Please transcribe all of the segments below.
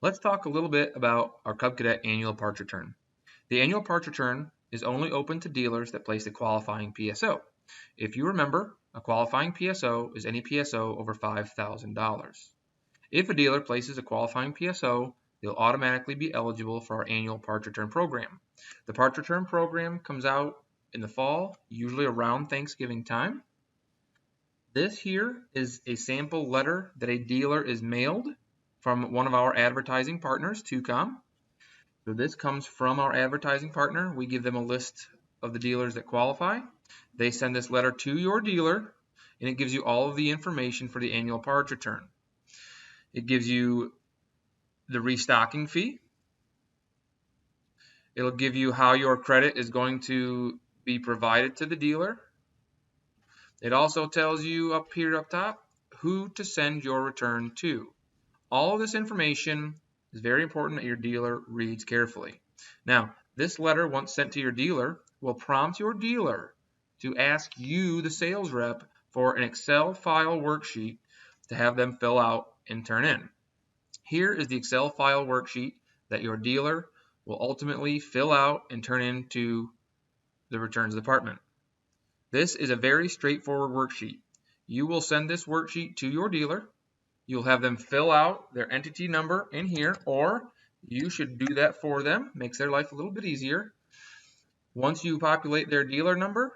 Let's talk a little bit about our Cub Cadet annual parts return. The annual parts return is only open to dealers that place a qualifying PSO. If you remember, a qualifying PSO is any PSO over $5,000. If a dealer places a qualifying PSO, they'll automatically be eligible for our annual parts return program. The parts return program comes out in the fall, usually around Thanksgiving time. This here is a sample letter that a dealer is mailed from one of our advertising partners, TwoCom. So this comes from our advertising partner. We give them a list of the dealers that qualify. They send this letter to your dealer, and it gives you all of the information for the annual parts return. It gives you the restocking fee. It'll give you how your credit is going to be provided to the dealer. It also tells you up here up top who to send your return to. All of this information is very important that your dealer reads carefully. Now, this letter, once sent to your dealer, will prompt your dealer to ask you, the sales rep, for an Excel file worksheet to have them fill out and turn in. Here is the Excel file worksheet that your dealer will ultimately fill out and turn into the returns department. This is a very straightforward worksheet. You will send this worksheet to your dealer. You'll have them fill out their entity number in here, or you should do that for them. Makes their life a little bit easier. Once you populate their dealer number,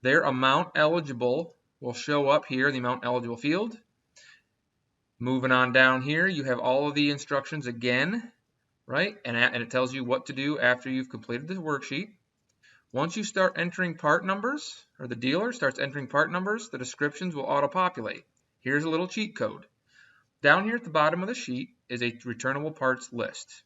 their amount eligible will show up here in the amount eligible field. Moving on down here, you have all of the instructions again, right? And it tells you what to do after you've completed the worksheet. Once you start entering part numbers, or the dealer starts entering part numbers, the descriptions will auto-populate. Here's a little cheat code. Down here at the bottom of the sheet is a returnable parts list.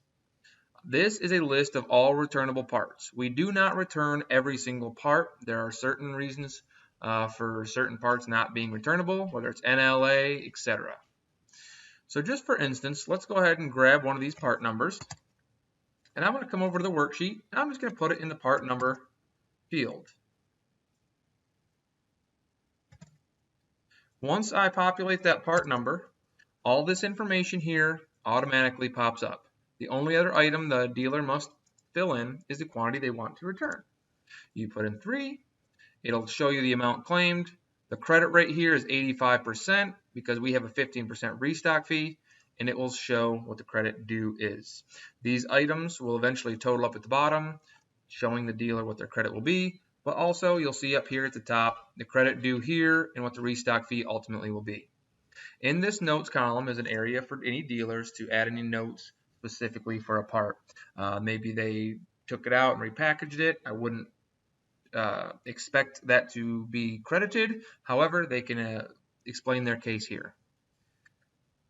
This is a list of all returnable parts. We do not return every single part. There are certain reasons for certain parts not being returnable, whether it's NLA, etc. So just for instance, let's go ahead and grab one of these part numbers. And I'm going to come over to the worksheet, and I'm just going to put it in the part number field. Once I populate that part number, all this information here automatically pops up. The only other item the dealer must fill in is the quantity they want to return. You put in 3, it'll show you the amount claimed. The credit rate here is 85% because we have a 15% restock fee, and it will show what the credit due is. These items will eventually total up at the bottom, showing the dealer what their credit will be, but also you'll see up here at the top the credit due here and what the restock fee ultimately will be. In this notes column is an area for any dealers to add any notes specifically for a part. Maybe they took it out and repackaged it. I wouldn't expect that to be credited. However, they can explain their case here.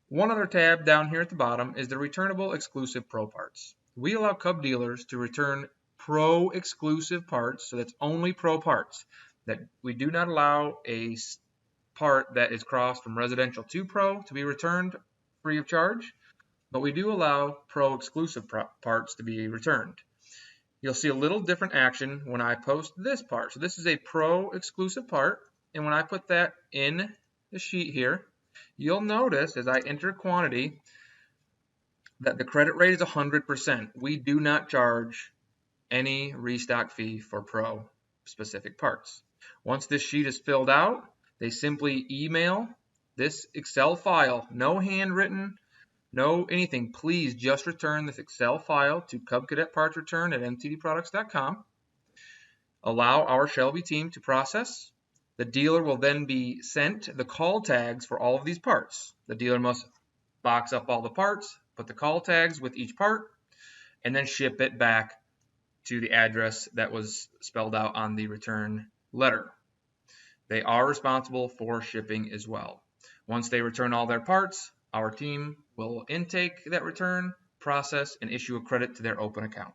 One other tab down here at the bottom is the returnable exclusive pro parts. We allow Cub dealers to return pro exclusive parts, so that's only pro parts. That we do not allow a part that is crossed from residential to pro to be returned free of charge, but we do allow pro exclusive parts to be returned. You'll see a little different action when I post this part. So this is a pro exclusive part, and when I put that in the sheet here, you'll notice as I enter quantity that the credit rate is 100%. We do not charge any restock fee for pro specific parts. Once this sheet is filled out, they simply email this Excel file, no handwritten, no anything. Please just return this Excel file to Cub Cadet Parts Return at mtdproducts.com. Allow our Shelby team to process. The dealer will then be sent the call tags for all of these parts. The dealer must box up all the parts, put the call tags with each part, and then ship it back to the address that was spelled out on the return letter. They are responsible for shipping as well. Once they return all their parts, our team will intake that return, process, and issue a credit to their open account.